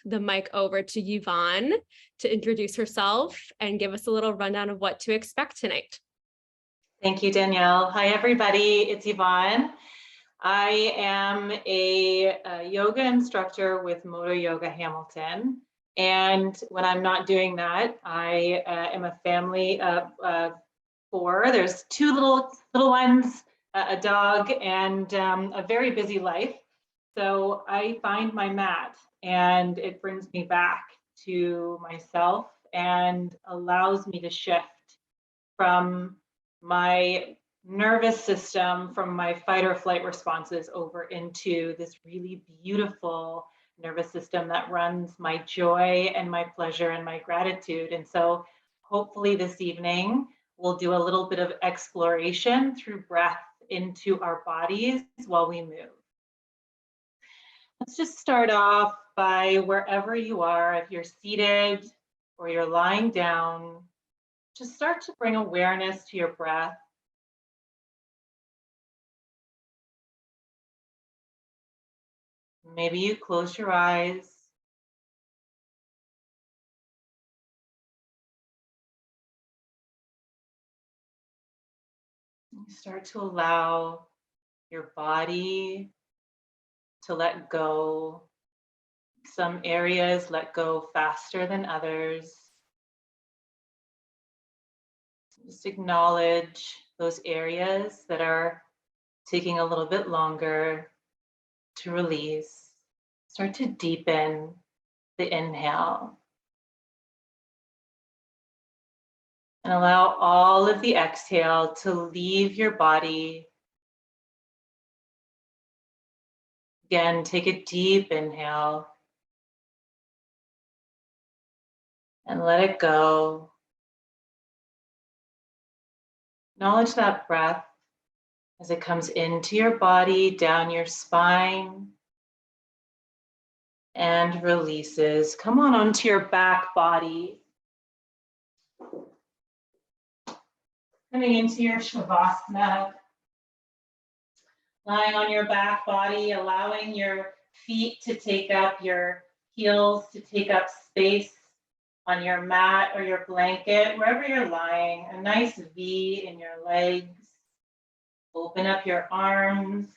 the mic over to Yvonne to introduce herself and give us a little rundown of what to expect tonight. Thank you, Danielle. Hi, everybody. It's Yvonne. I am a yoga instructor with Modo Yoga Hamilton. And when I'm not doing that, I am a family of 4. There's 2 little ones, a dog, and a very busy life. So I find my mat, and it brings me back to myself and allows me to shift from my nervous system, from my fight or flight responses over into this really beautiful nervous system that runs my joy and my pleasure and my gratitude. And so hopefully this evening we'll do a little bit of exploration through breath into our bodies while we move. Let's just start off by wherever you are, if you're seated or you're lying down, just start to bring awareness to your breath. Maybe you close your eyes. You start to allow your body to let go. Some areas let go faster than others. Just acknowledge those areas that are taking a little bit longer to release. Start to deepen the inhale. And allow all of the exhale to leave your body. Again, take a deep inhale. And let it go. Acknowledge that breath as it comes into your body, down your spine, and releases. Come on onto your back body. Coming into your Shavasana. Lying on your back body, allowing your feet to take up, your heels to take up space on your mat or your blanket, wherever you're lying. A nice V in your legs. Open up your arms.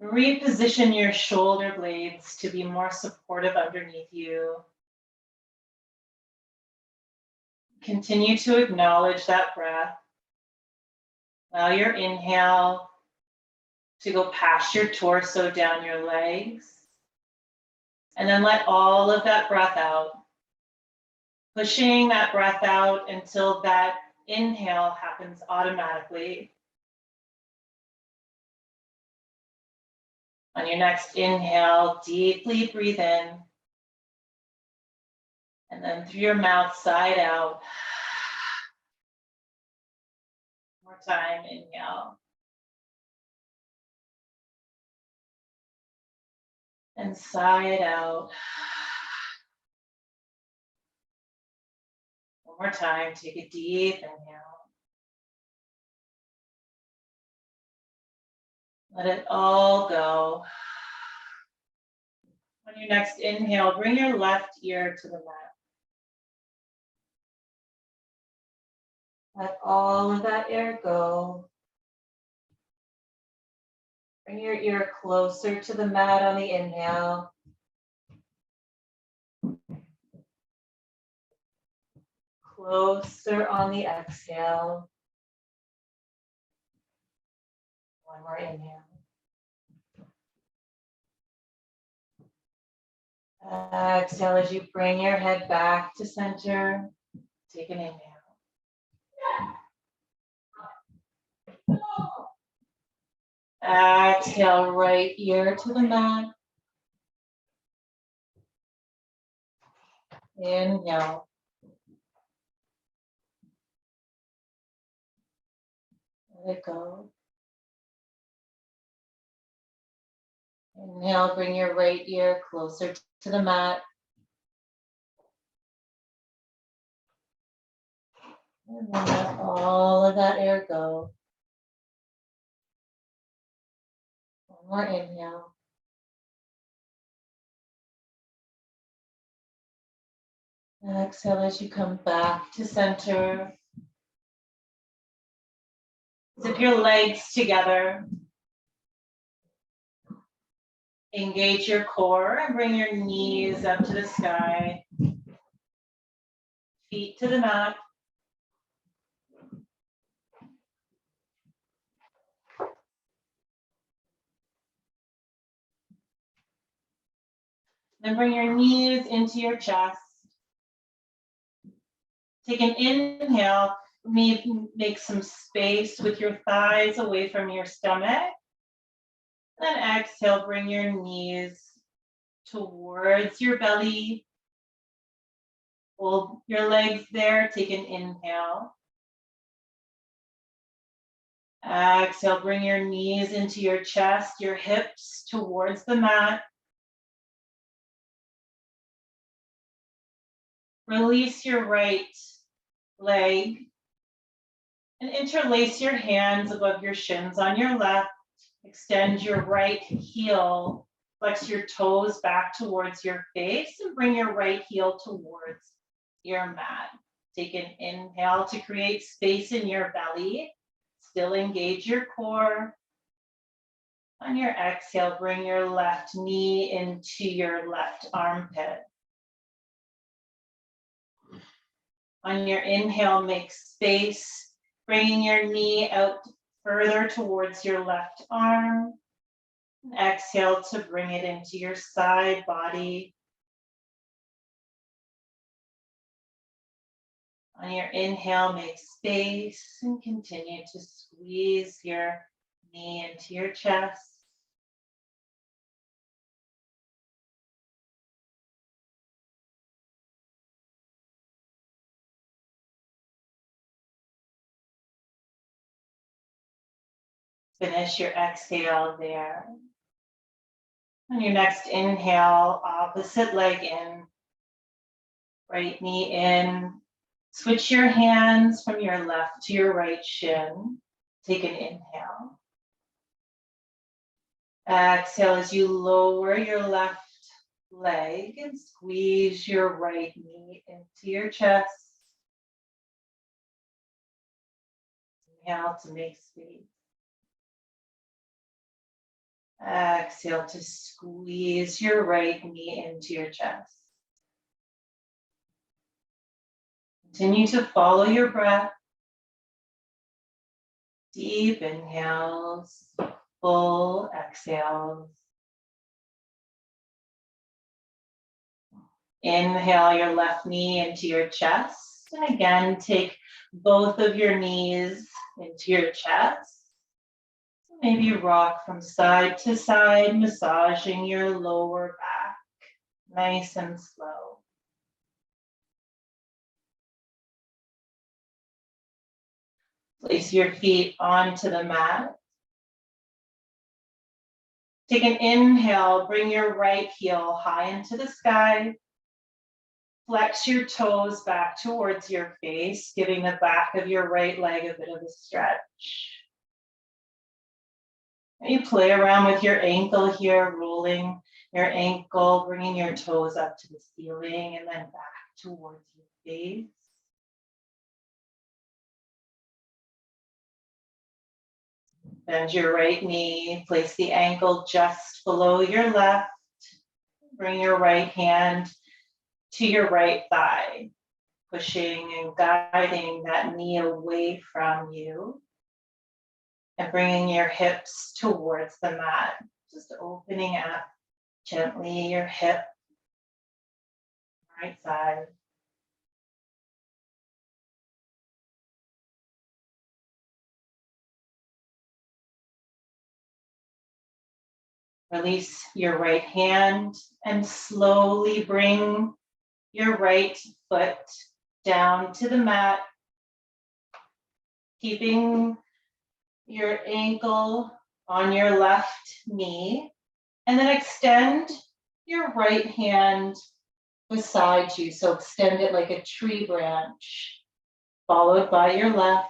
Reposition your shoulder blades to be more supportive underneath you. Continue to acknowledge that breath. Allow your inhale to go past your torso, down your legs. And then let all of that breath out. Pushing that breath out until that inhale happens automatically. On your next inhale, deeply breathe in. And then through your mouth, side out. One more time, inhale. And sigh it out. One more time, take a deep inhale. Let it all go. On your next inhale, bring your left ear to the mat. Let all of that air go. Bring your ear closer to the mat on the inhale. Closer on the exhale. One more inhale. Exhale as you bring your head back to center. Take an inhale. Exhale, right ear to the mat. Inhale. Let it go. Inhale, bring your right ear closer to the mat. And then let all of that air go. One more inhale. Exhale as you come back to center. Zip your legs together. Engage your core and bring your knees up to the sky. Feet to the mat. Then bring your knees into your chest. Take an inhale. Make some space with your thighs away from your stomach. Then exhale, bring your knees towards your belly. Hold your legs there. Take an inhale. Exhale, bring your knees into your chest, your hips towards the mat. Release your right leg and interlace your hands above your shins on your left. Extend your right heel, flex your toes back towards your face and bring your right heel towards your mat. Take an inhale to create space in your belly. Still engage your core. On your exhale, bring your left knee into your left armpit. On your inhale, make space, bringing your knee out further towards your left arm. And exhale to bring it into your side body. On your inhale, make space and continue to squeeze your knee into your chest. Finish your exhale there. On your next inhale, opposite leg in, right knee in. Switch your hands from your left to your right shin. Take an inhale. Exhale as you lower your left leg and squeeze your right knee into your chest. Inhale to make space. Exhale to squeeze your right knee into your chest. Continue to follow your breath. Deep inhales, full exhales. Inhale your left knee into your chest. And again, take both of your knees into your chest. Maybe rock from side to side, massaging your lower back, nice and slow. Place your feet onto the mat. Take an inhale, bring your right heel high into the sky. Flex your toes back towards your face, giving the back of your right leg a bit of a stretch. You play around with your ankle here, rolling your ankle, bringing your toes up to the ceiling and then back towards your face. Bend your right knee, place the ankle just below your left. Bring your right hand to your right thigh, pushing and guiding that knee away from you. And bringing your hips towards the mat, just opening up gently your hip, right side. Release your right hand and slowly bring your right foot down to the mat, keeping your ankle on your left knee, and then extend your right hand beside you. So extend it like a tree branch, followed by your left.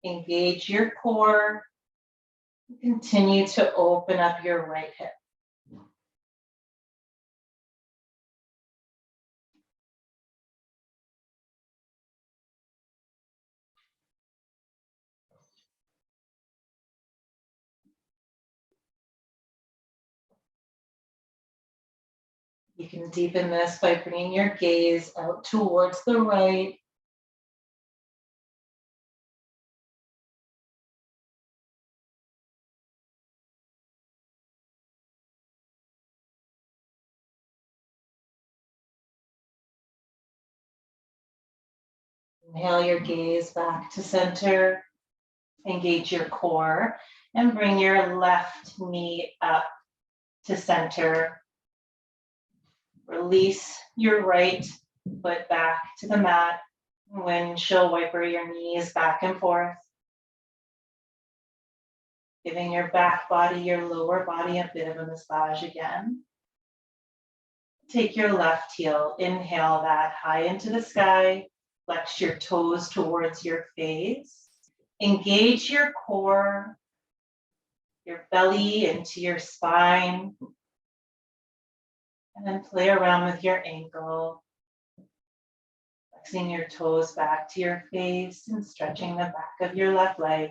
Engage your core. Continue to open up your right hip. You can deepen this by bringing your gaze out towards the right. Inhale your gaze back to center. Engage your core and bring your left knee up to center. Release your right foot back to the mat. Windshield wiper your knees back and forth. Giving your back body, your lower body a bit of a massage again. Take your left heel, inhale that high into the sky. Flex your toes towards your face. Engage your core, your belly into your spine. And then play around with your ankle. Flexing your toes back to your face and stretching the back of your left leg.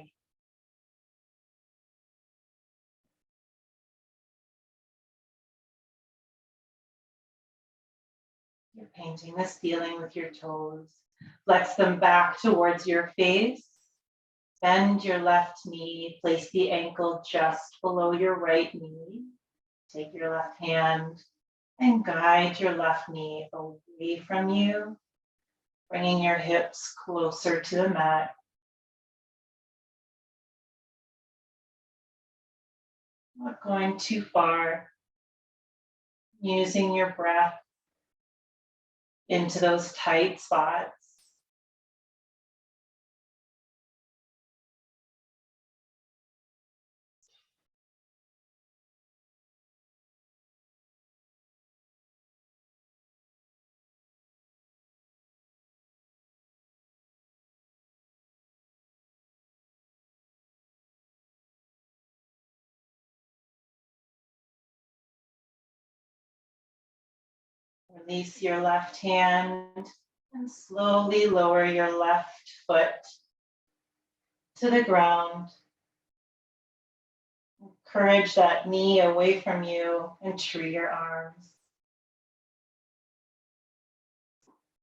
You're painting this feeling with your toes. Flex them back towards your face. Bend your left knee. Place the ankle just below your right knee. Take your left hand and guide your left knee away from you, bringing your hips closer to the mat. Not going too far. Using your breath into those tight spots. Release your left hand and slowly lower your left foot to the ground. Encourage that knee away from you and tree your arms.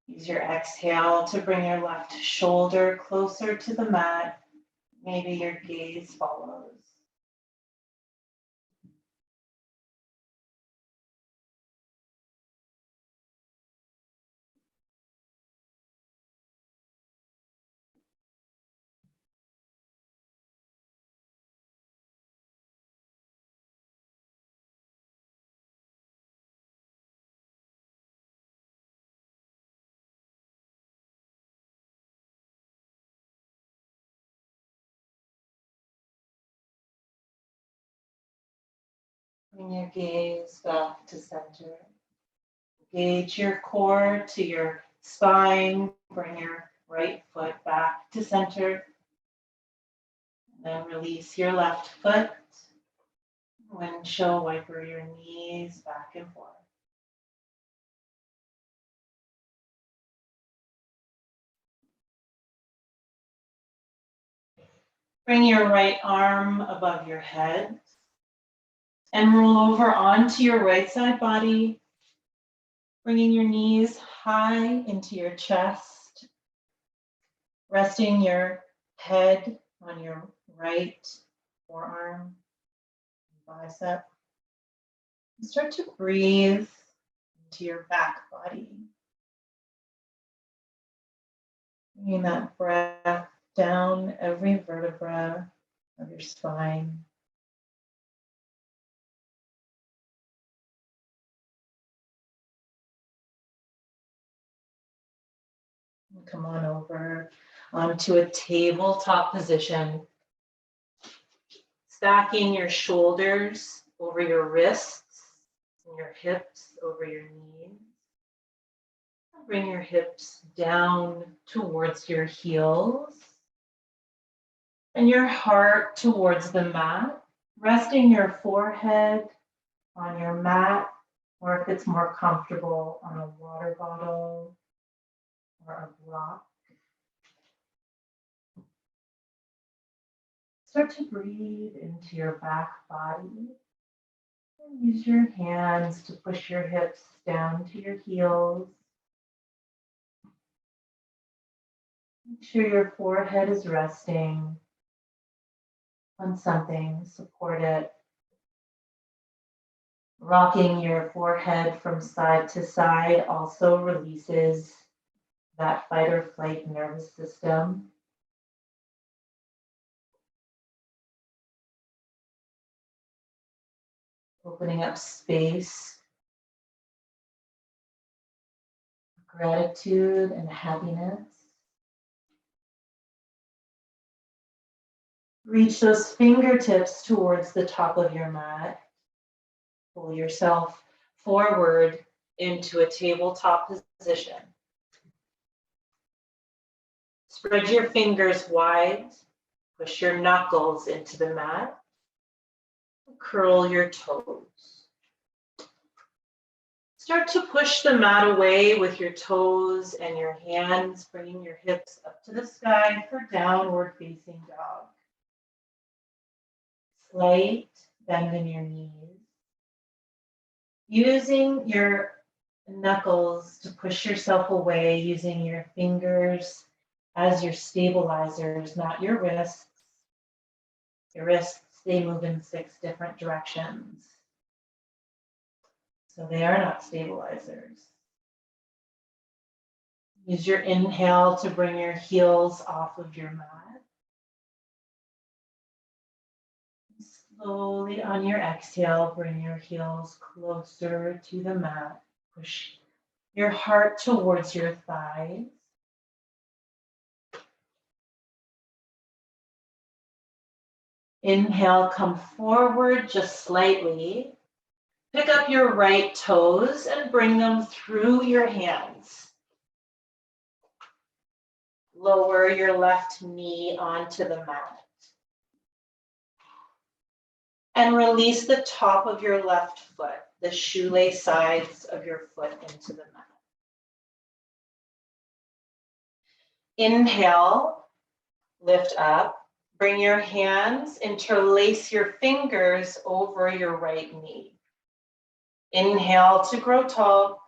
Use your exhale to bring your left shoulder closer to the mat. Maybe your gaze follows. Bring your gaze back to center. Engage your core to your spine. Bring your right foot back to center. And then release your left foot. Windshield wiper your knees back and forth. Bring your right arm above your head and roll over onto your right side body, bringing your knees high into your chest, resting your head on your right forearm, bicep. And start to breathe into your back body. Bringing that breath down every vertebra of your spine. And come on over onto a tabletop position. Stacking your shoulders over your wrists and your hips over your knees. Bring your hips down towards your heels and your heart towards the mat, resting your forehead on your mat, or if it's more comfortable, on a water bottle or a block. Start to breathe into your back body Use your hands to push your hips down to your heels. Make sure your forehead is resting on something, support it. Rocking your forehead from side to side also releases that fight or flight nervous system. Opening up space, gratitude and happiness. Reach those fingertips towards the top of your mat. Pull yourself forward into a tabletop position. Spread your fingers wide. Push your knuckles into the mat. Curl your toes. Start to push the mat away with your toes and your hands, bringing your hips up to the sky for downward facing dog. Slight bend in your knees. Using your knuckles to push yourself away, using your fingers as your stabilizers, not your wrists. Your wrists, they move in 6 different directions. So they are not stabilizers. Use your inhale to bring your heels off of your mat. Slowly on your exhale, bring your heels closer to the mat. Push your heart towards your thighs. Inhale, come forward just slightly. Pick up your right toes and bring them through your hands. Lower your left knee onto the mat. And release the top of your left foot, the shoelace sides of your foot into the mat. Inhale, lift up. Bring your hands, interlace your fingers over your right knee. Inhale to grow tall.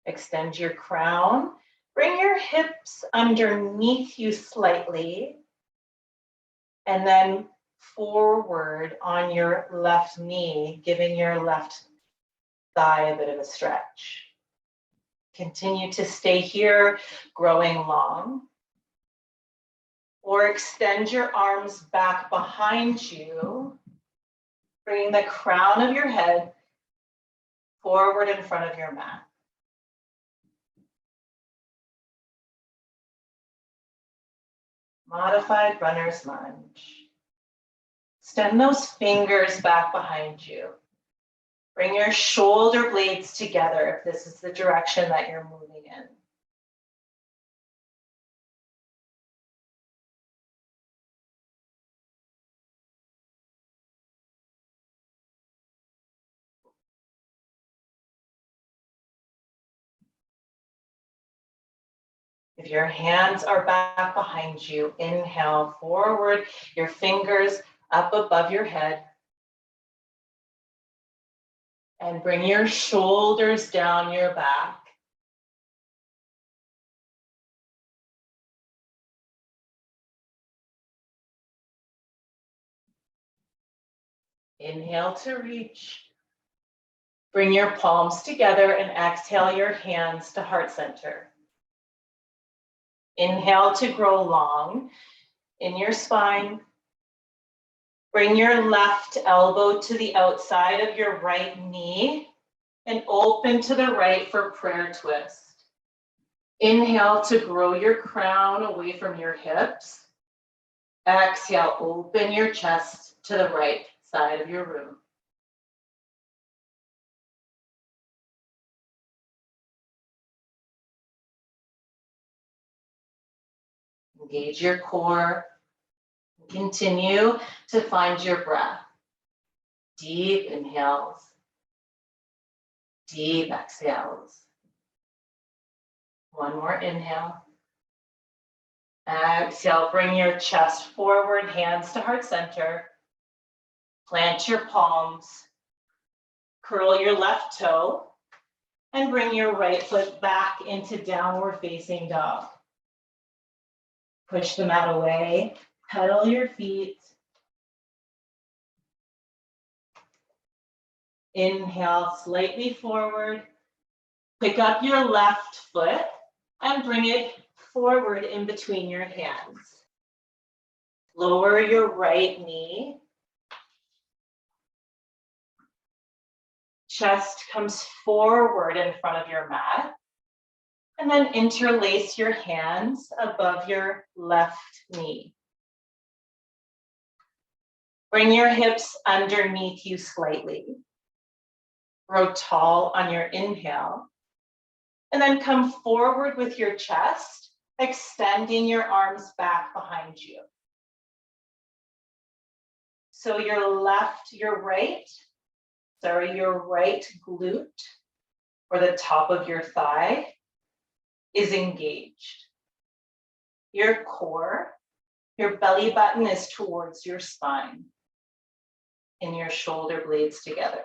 Extend your crown. Bring your hips underneath you slightly. And then forward on your left knee, giving your left thigh a bit of a stretch. Continue to stay here, growing long. Or extend your arms back behind you, bringing the crown of your head forward in front of your mat. Modified runner's lunge. Extend those fingers back behind you. Bring your shoulder blades together if this is the direction that you're moving in. If your hands are back behind you, inhale forward, your fingers up above your head. And bring your shoulders down your back. Inhale to reach. Bring your palms together and exhale your hands to heart center. Inhale to grow long in your spine. Bring your left elbow to the outside of your right knee and open to the right for prayer twist. Inhale to grow your crown away from your hips. Exhale, open your chest to the right side of your room. Engage your core. Continue to find your breath. Deep inhales. Deep exhales. One more inhale. Exhale, bring your chest forward, hands to heart center. Plant your palms. Curl your left toe and bring your right foot back into downward facing dog. Push the mat away, pedal your feet. Inhale slightly forward. Pick up your left foot and bring it forward in between your hands. Lower your right knee. Chest comes forward in front of your mat. And then interlace your hands above your left knee. Bring your hips underneath you slightly. Grow tall on your inhale. And then come forward with your chest, extending your arms back behind you. So your right glute or the top of your thigh is engaged. Your core, your belly button is towards your spine and your shoulder blades together.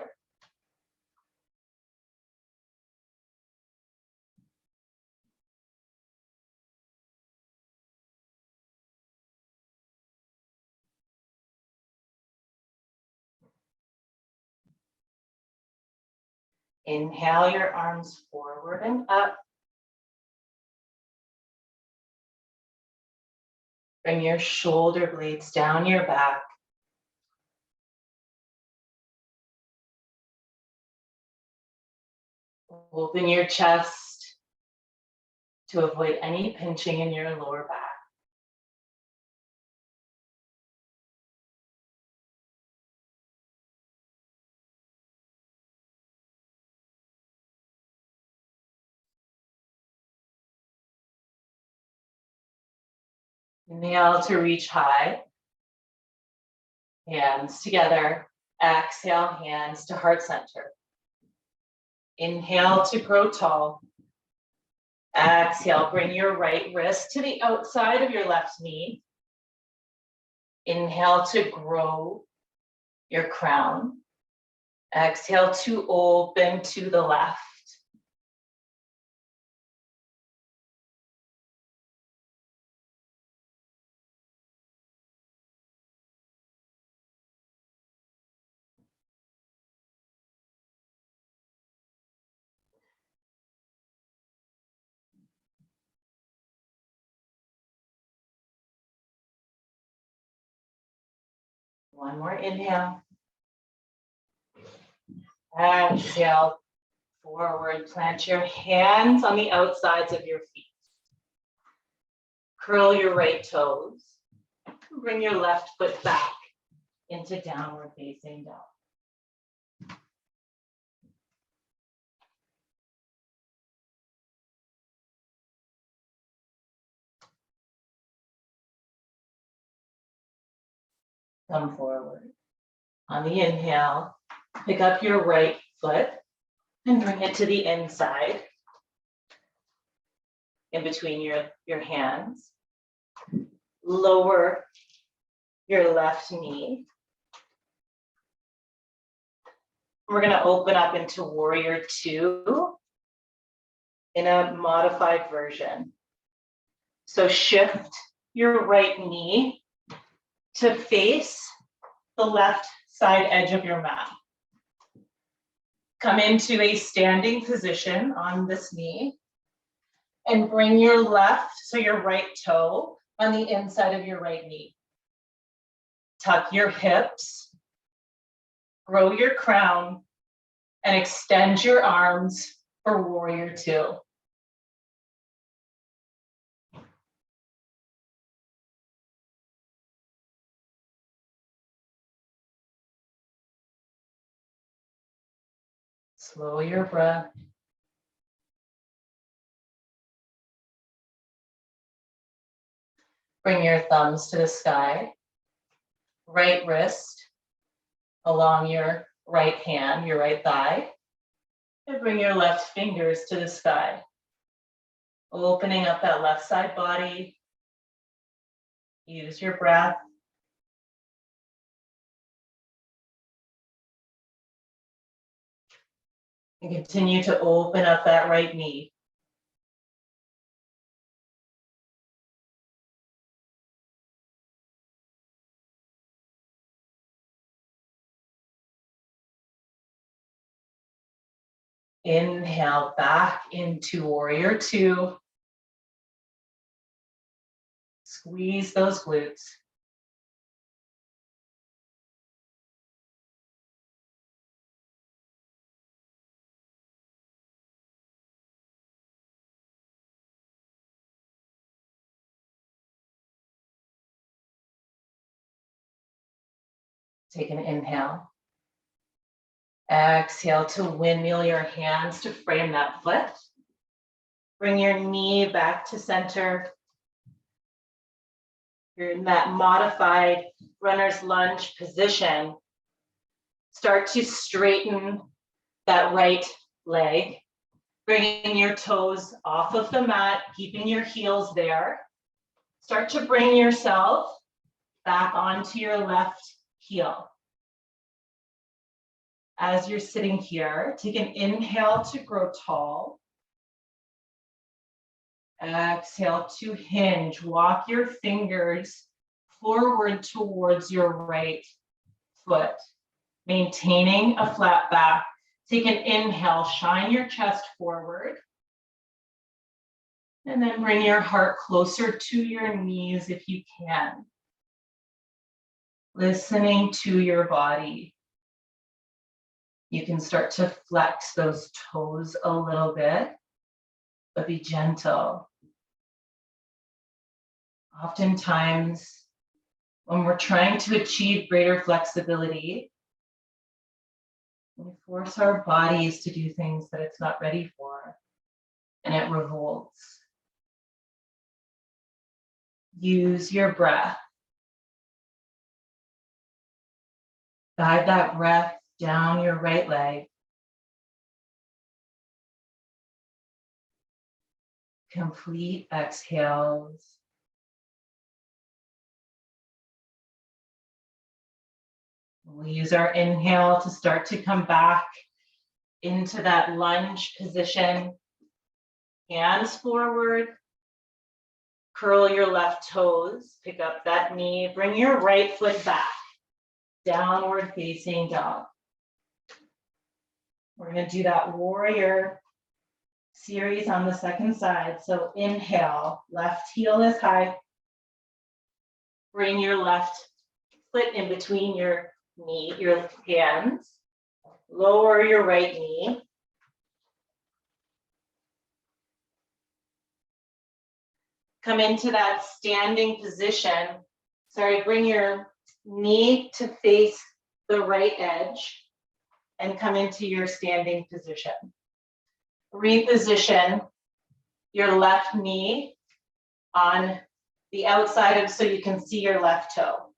Inhale your arms forward and up. Bring your shoulder blades down your back. Open your chest to avoid any pinching in your lower back. Inhale to reach high. Hands together. Exhale, hands to heart center. Inhale to grow tall. Exhale, bring your right wrist to the outside of your left knee. Inhale to grow your crown. Exhale to open to the left. One more inhale. Exhale, forward. Plant your hands on the outsides of your feet. Curl your right toes. Bring your left foot back into downward facing dog. Come forward. On the inhale, pick up your right foot and bring it to the inside, in between your hands. Lower your left knee. We're going to open up into Warrior Two in a modified version. So shift your right knee to face the left side edge of your mat. Come into a standing position on this knee and bring your left, so your right toe on the inside of your right knee. Tuck your hips, grow your crown, and extend your arms for Warrior Two. Slow your breath. Bring your thumbs to the sky. Right wrist along your right hand, your right thigh. And bring your left fingers to the sky. Opening up that left side body. Use your breath. And continue to open up that right knee. Inhale back into warrior two. Squeeze those glutes. Take an inhale. Exhale to windmill your hands to frame that foot. Bring your knee back to center. You're in that modified runner's lunge position. Start to straighten that right leg. Bringing your toes off of the mat, keeping your heels there. Start to bring yourself back onto your left heel. As you're sitting here, take an inhale to grow tall. Exhale to hinge. Walk your fingers forward towards your right foot, maintaining a flat back. Take an inhale, shine your chest forward. And then bring your heart closer to your knees if you can. Listening to your body. You can start to flex those toes a little bit, but be gentle. Oftentimes, when we're trying to achieve greater flexibility, we force our bodies to do things that it's not ready for, and it revolts. Use your breath. Guide that breath down your right leg. Complete exhales. We'll use our inhale to start to come back into that lunge position. Hands forward. Curl your left toes. Pick up that knee. Bring your right foot back. Downward facing dog. We're going to do that warrior series on the second side. So inhale, left heel is high. Bring your left foot in between your knee, your hands. Lower your right knee. Come into that standing position. Bring your knee to face the right edge and come into your standing position. Reposition your left knee on the outside of so you can see your left toe.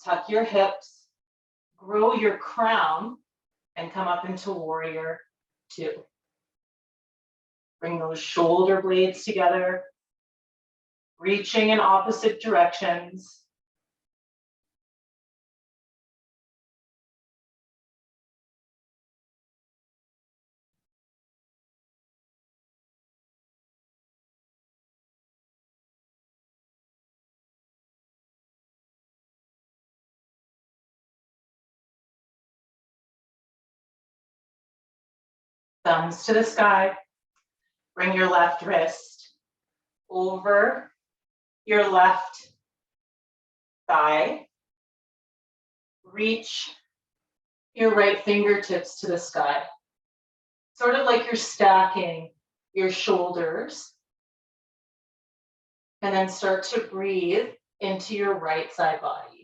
Tuck your hips, grow your crown, and come up into warrior two. Bring those shoulder blades together, reaching in opposite directions. Thumbs to the sky. Bring your left wrist over your left thigh. Reach your right fingertips to the sky. Sort of like you're stacking your shoulders. And then start to breathe into your right side body.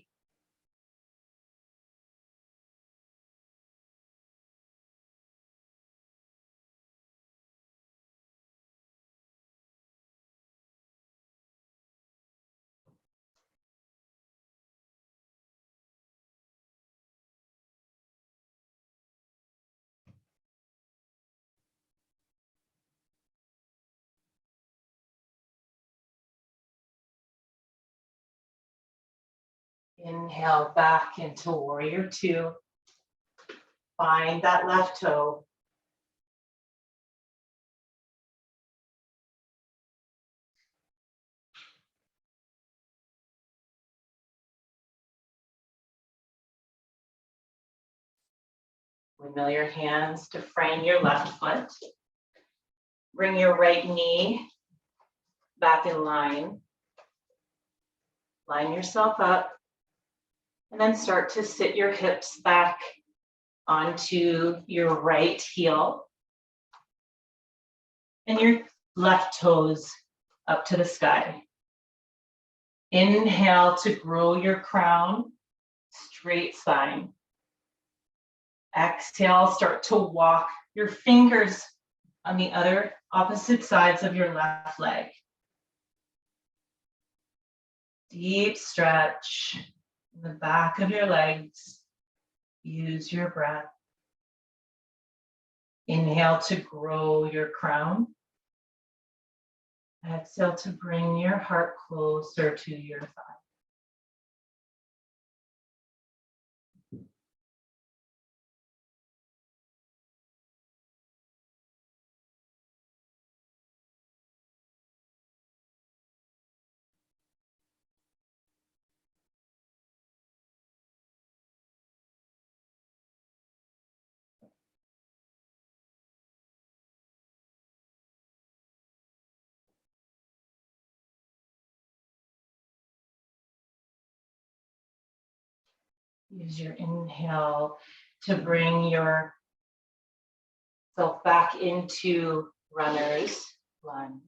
Inhale back into warrior two. Find that left toe. Windmill your hands to frame your left foot. Bring your right knee back in line. Line yourself up. And then start to sit your hips back onto your right heel. And your left toes up to the sky. Inhale to grow your crown, straight spine. Exhale, start to walk your fingers on the other opposite sides of your left leg. Deep stretch in the back of your legs. Use your breath. Inhale to grow your crown. Exhale to bring your heart closer to your thigh. Use your inhale to bring yourself back into runner's lunge.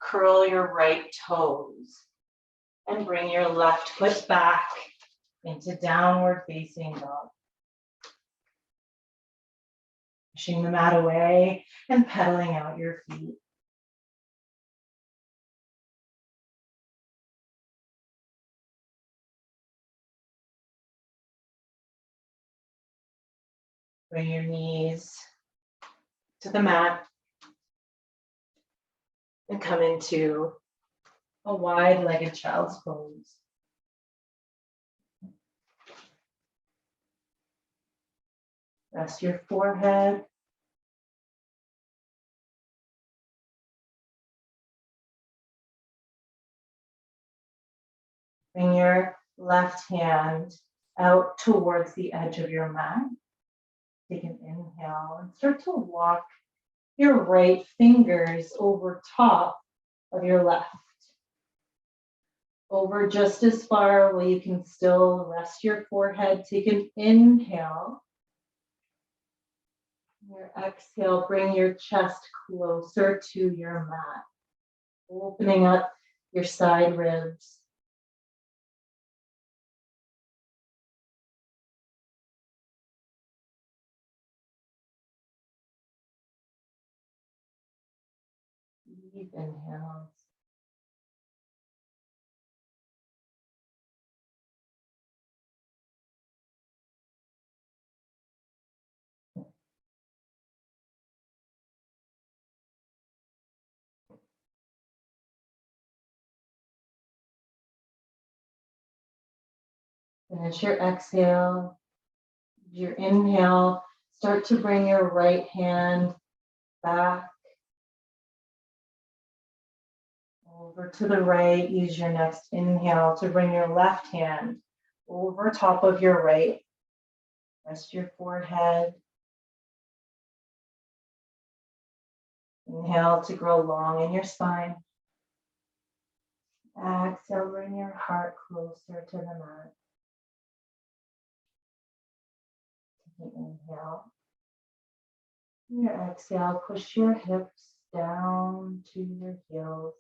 Curl your right toes and bring your left foot back into downward facing dog. Pushing the mat away and pedaling out your feet. Bring your knees to the mat and come into a wide-legged child's pose. Rest your forehead. Bring your left hand out towards the edge of your mat. Take an inhale and start to walk your right fingers over top of your left. Over just as far where you can still rest your forehead. Take an inhale. Your exhale, bring your chest closer to your mat. Opening up your side ribs. Deep inhales. Finish your exhale. Your inhale, start to bring your right hand back over to the right. Use your next inhale to bring your left hand over top of your right. Rest your forehead. Inhale to grow long in your spine. Exhale, bring your heart closer to the mat. Take an inhale. Your exhale, push your hips down to your heels.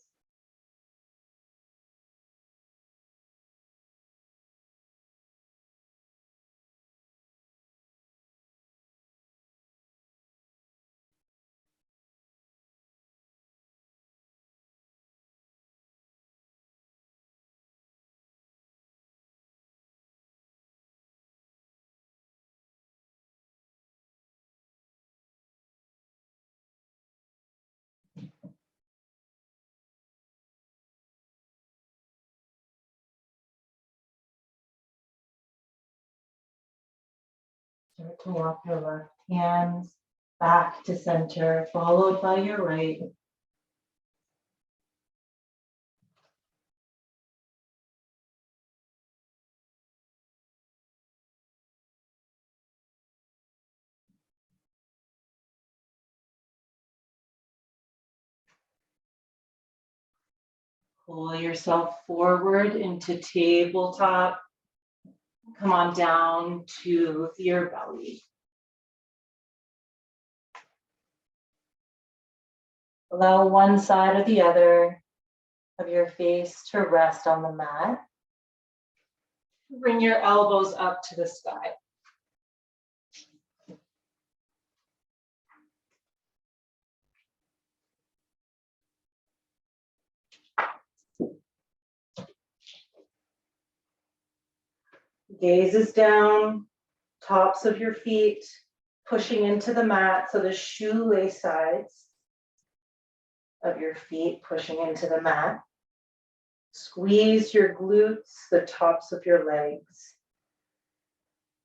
Start to walk your left hands back to center, followed by your right. Pull yourself forward into tabletop. Come on down to your belly. Allow one side or the other of your face to rest on the mat. Bring your elbows up to the sky. Gaze is down, tops of your feet pushing into the mat, so the shoelace sides of your feet pushing into the mat. Squeeze your glutes, the tops of your legs.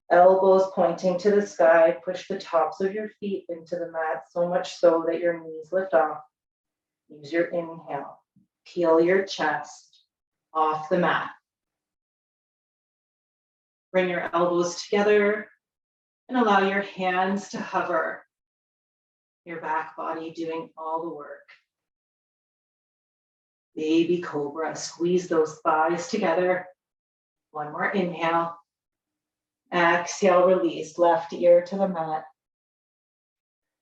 Elbows pointing to the sky, push the tops of your feet into the mat, so much so that your knees lift off. Use your inhale. Peel your chest off the mat. Bring your elbows together and allow your hands to hover. Your back body doing all the work. Baby cobra, squeeze those thighs together. One more inhale. Exhale, release, left ear to the mat.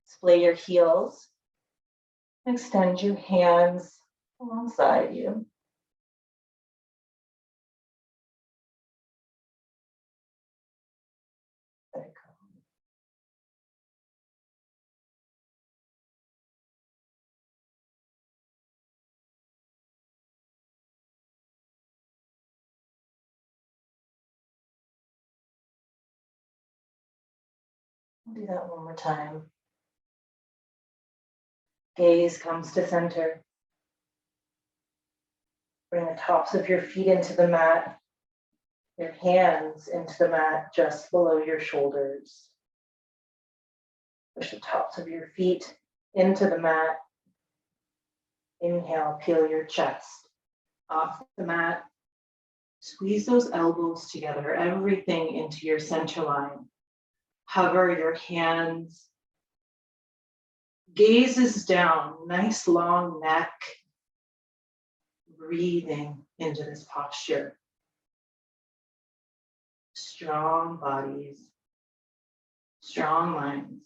Splay your heels. Extend your hands alongside you. There you go. I'll do that one more time. Gaze comes to center. Bring the tops of your feet into the mat. Your hands into the mat just below your shoulders. Push the tops of your feet into the mat. Inhale, peel your chest off the mat. Squeeze those elbows together, everything into your center line. Hover your hands. Gaze is down, nice long neck. Breathing into this posture. Strong bodies, strong minds.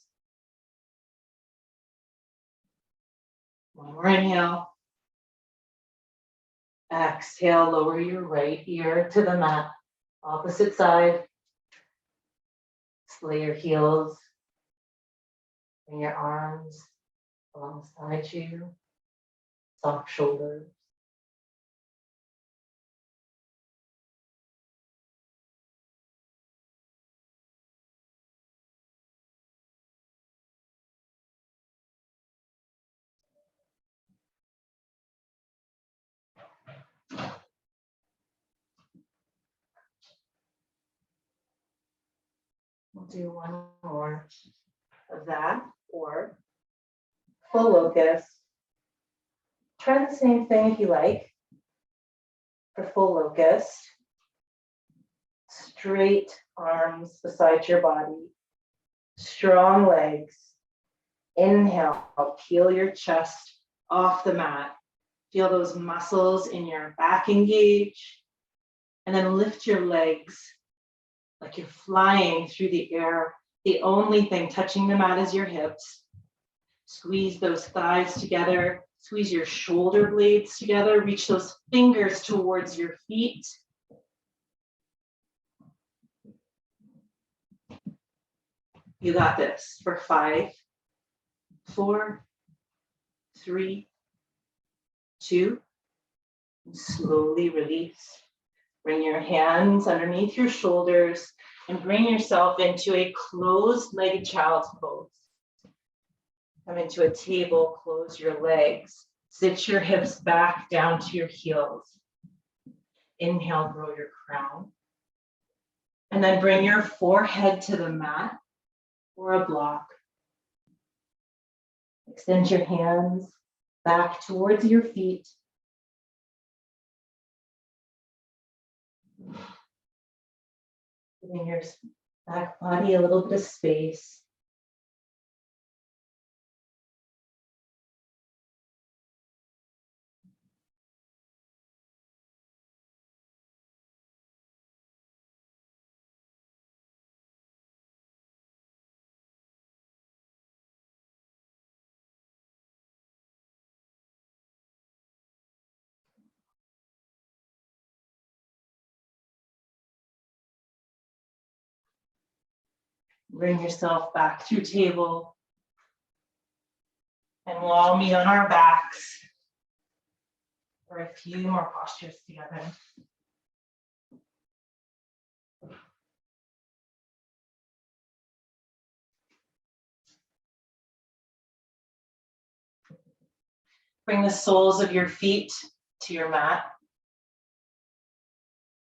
One more inhale. Exhale, lower your right ear to the mat. Opposite side. Splay your heels. Bring your arms alongside you. Soft shoulders. We'll do one more of that, or full locust. Try the same thing if you like. For full locust, straight arms beside your body, strong legs. Inhale, peel your chest off the mat. Feel those muscles in your back engage, and then lift your legs like you're flying through the air. The only thing touching the mat is your hips. Squeeze those thighs together. Squeeze your shoulder blades together. Reach those fingers towards your feet. You got this for 5, 4, 3, 2. Slowly release. Bring your hands underneath your shoulders and bring yourself into a closed-legged child's pose. Come into a table, close your legs. Sit your hips back down to your heels. Inhale, grow your crown. And then bring your forehead to the mat. or a block. Extend your hands back towards your feet. Giving your back body a little bit of space. Bring yourself back through table. And we'll all meet on our backs for a few more postures together. Bring the soles of your feet to your mat.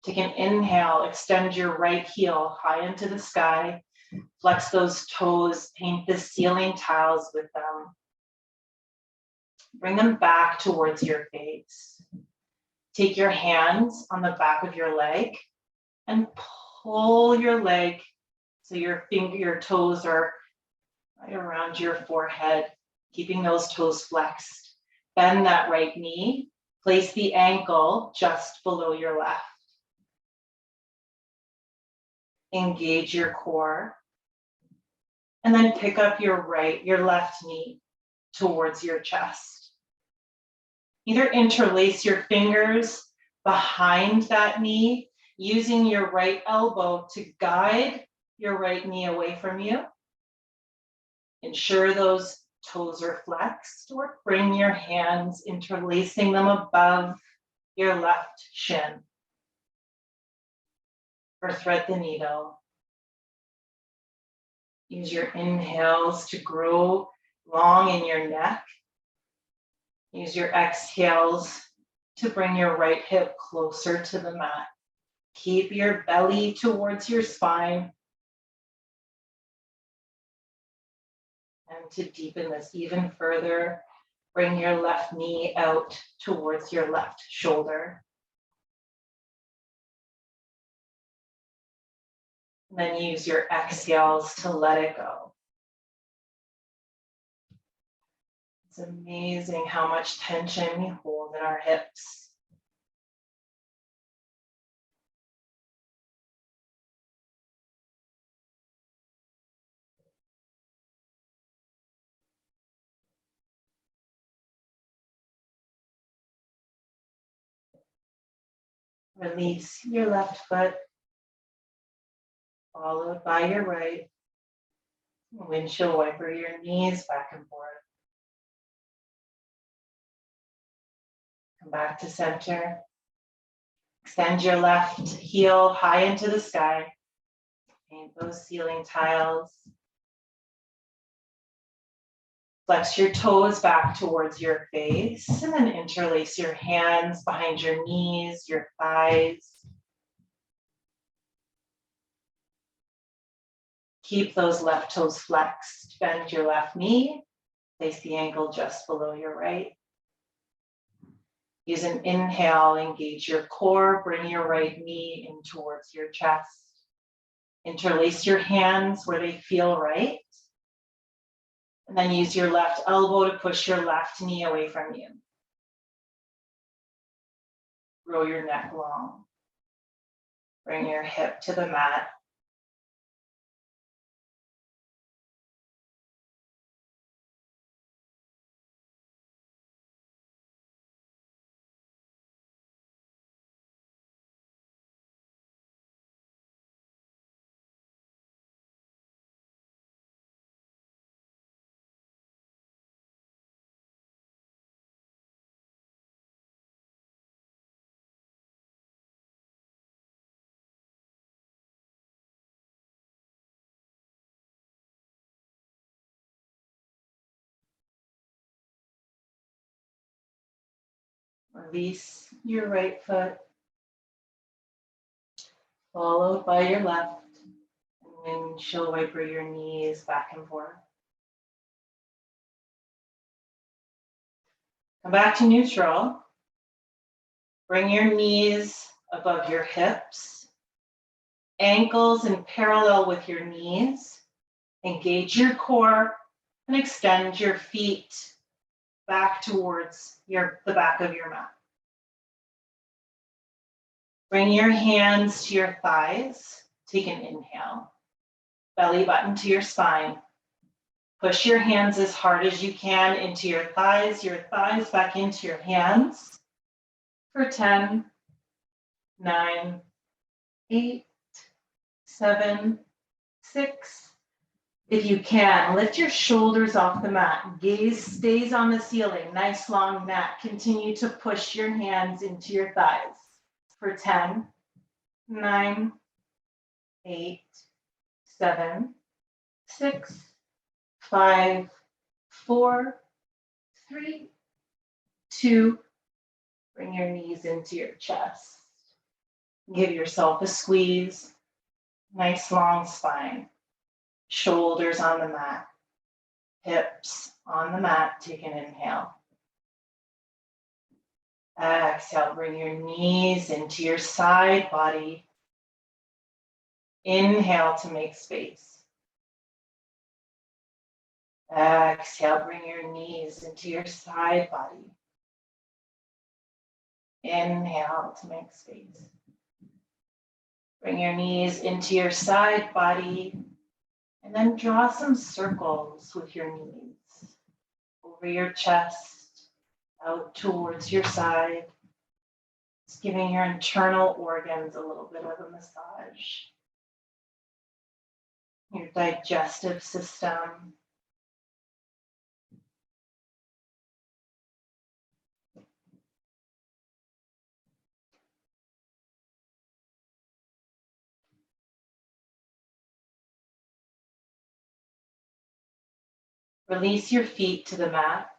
Take an inhale, extend your right heel high into the sky. Flex those toes, paint the ceiling tiles with them. Bring them back towards your face. Take your hands on the back of your leg and pull your leg so your toes are right around your forehead, keeping those toes flexed. Bend that right knee. Place the ankle just below your left. Engage your core. And then pick up your left knee towards your chest. Either interlace your fingers behind that knee, using your right elbow to guide your right knee away from you. Ensure those toes are flexed, or bring your hands, interlacing them above your left shin. Or thread the needle. Use your inhales to grow long in your neck. Use your exhales to bring your right hip closer to the mat. Keep your belly towards your spine. And to deepen this even further, bring your left knee out towards your left shoulder. And then use your exhales to let it go. It's amazing how much tension we hold in our hips. Release your left foot, followed by your right. Windshield wiper your knees back and forth. Come back to center. Extend your left heel high into the sky. Paint those ceiling tiles. Flex your toes back towards your face, and then interlace your hands behind your knees, your thighs. Keep those left toes flexed. Bend your left knee. Place the ankle just below your right. Use an inhale, engage your core, bring your right knee in towards your chest. Interlace your hands where they feel right. And then use your left elbow to push your left knee away from you. Grow your neck long. Bring your hip to the mat. Release your right foot, followed by your left. And Windshield wiper your knees back and forth. Come back to neutral. Bring your knees above your hips, ankles in parallel with your knees. Engage your core and extend your feet back towards the back of your mat. Bring your hands to your thighs. Take an inhale. Belly button to your spine. Push your hands as hard as you can into your thighs back into your hands for 10, 9, 8, 7, 6. If you can, lift your shoulders off the mat. Gaze stays on the ceiling. Nice long mat. Continue to push your hands into your thighs for 10, 9, 8, 7, 6, 5, 4, 3, 2. Bring your knees into your chest. Give yourself a squeeze. Nice long spine. Shoulders on the mat. Hips on the mat. Take an inhale. Exhale, bring your knees into your side body. Inhale to make space. Exhale, bring your knees into your side body. Inhale to make space. Bring your knees into your side body, and then draw some circles with your knees over your chest, out towards your side. Just giving your internal organs a little bit of a massage. Your digestive system. Release your feet to the mat.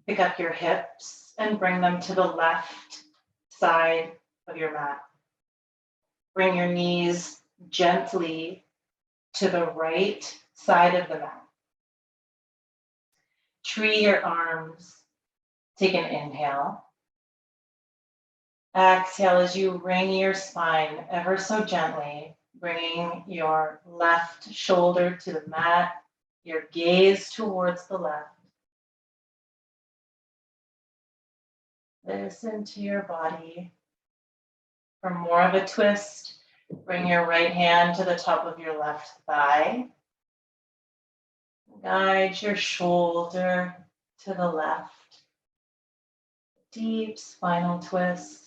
Pick up your hips and bring them to the left side of your mat. Bring your knees gently to the right side of the mat. Tree your arms. Take an inhale. Exhale as you wring your spine ever so gently, bringing your left shoulder to the mat, your gaze towards the left. Listen to your body. For more of a twist, bring your right hand to the top of your left thigh. Guide your shoulder to the left. Deep spinal twist.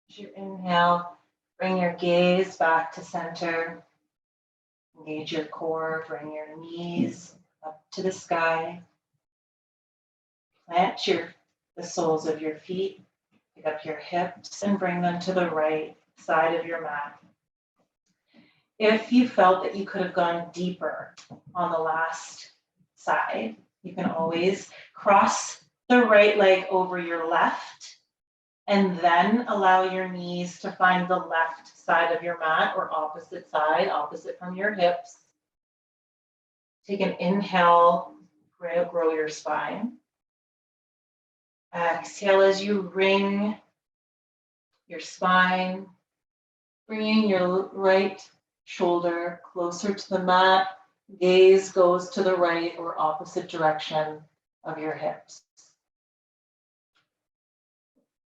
As you inhale, bring your gaze back to center. Engage your core, bring your knees up to the sky. Plant the soles of your feet. Pick up your hips and bring them to the right side of your mat. If you felt that you could have gone deeper on the last side, you can always cross the right leg over your left and then allow your knees to find the left side of your mat or opposite side, opposite from your hips. Take an inhale, grow your spine. Exhale as you wring your spine, bringing your right shoulder closer to the mat. Gaze goes to the right or opposite direction. of your hips.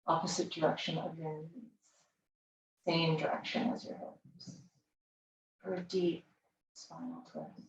Opposite direction of your knees. Same direction as your hips. For a deep spinal twist.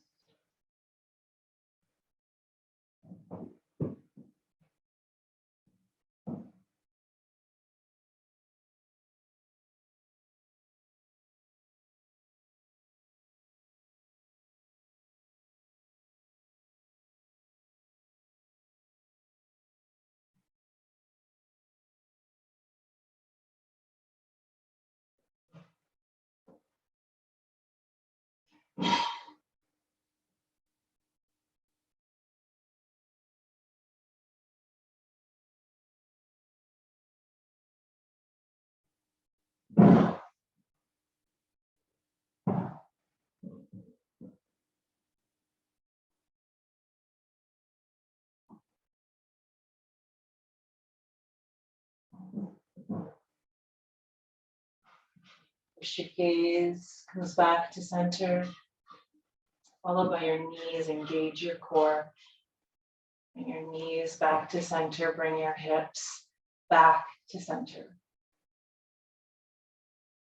Push your gaze comes back to center, followed by your knees. Engage your core. Bring your knees back to center. Bring your hips back to center.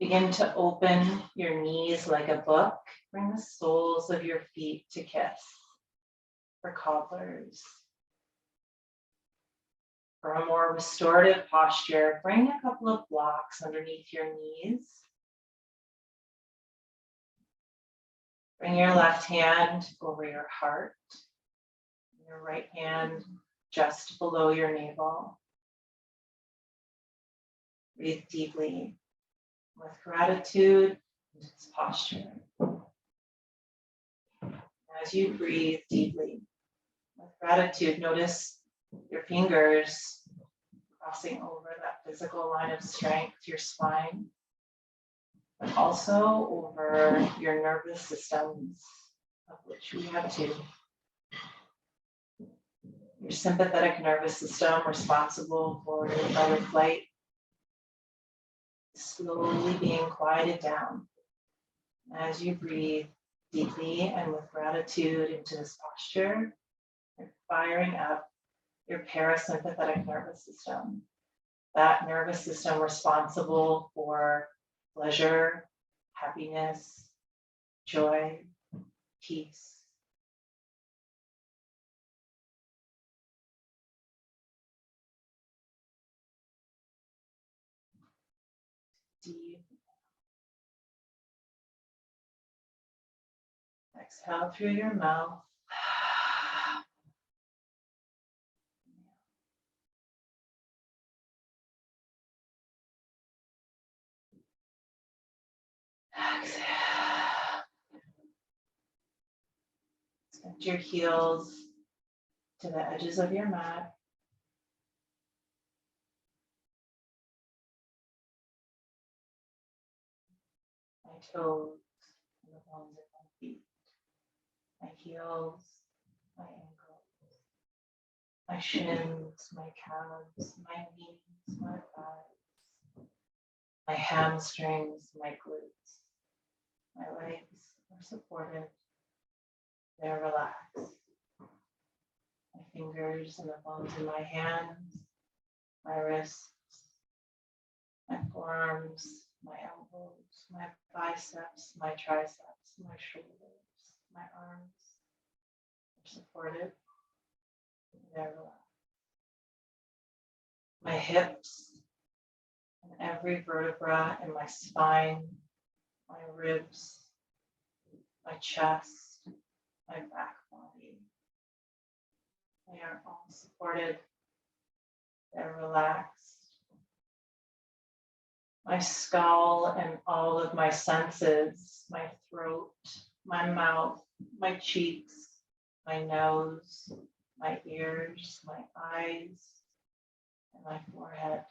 Begin to open your knees like a book. Bring the soles of your feet to kiss for cobblers. For a more restorative posture, bring a couple of blocks underneath your knees. Bring your left hand over your heart, your right hand just below your navel. Breathe deeply with gratitude into this posture. As you breathe deeply with gratitude, notice your fingers crossing over that physical line of strength, your spine, but also over your nervous systems, of which we have two. Your sympathetic nervous system, responsible for your fight or flight, slowly being quieted down as you breathe deeply and with gratitude into this posture. You're firing up your parasympathetic nervous system, that nervous system responsible for pleasure, happiness, joy, peace. Deep. Exhale through your mouth. Exhale. Send your heels to the edges of your mat. My toes and the bones of my feet. My heels, my ankles, my shins, my calves, my knees, my thighs, my hamstrings, my glutes. My legs are supported. They're relaxed. My fingers and the bones in my hands, my wrists, my forearms, my elbows, my biceps, my triceps, my shoulders, my arms are supported. They're relaxed. My hips and every vertebra in my spine, my ribs, my chest, my back body. They are all supported. They're relaxed. My skull and all of my senses, my throat, my mouth, my cheeks, my nose, my ears, my eyes, and my forehead.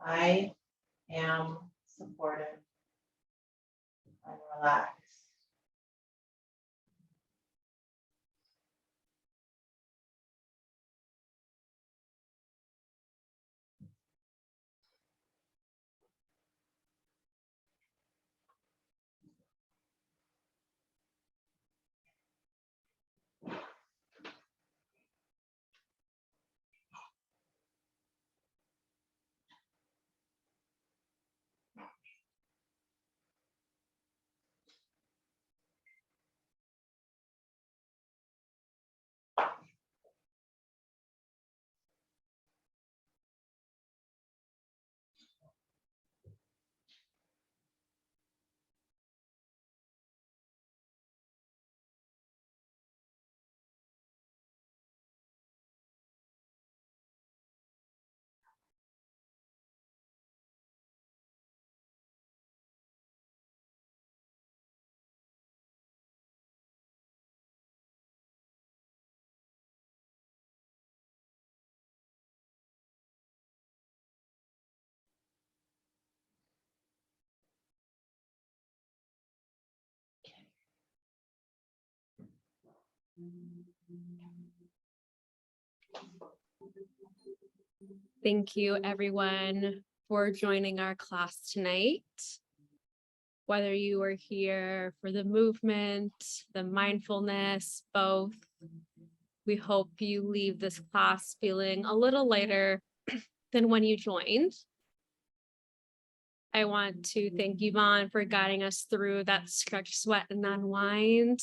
I am supported. I'm relaxed. Thank you, everyone, for joining our class tonight. Whether you are here for the movement, the mindfulness, both, we hope you leave this class feeling a little lighter than when you joined. I want to thank Yvonne for guiding us through that stretch, sweat, and unwind.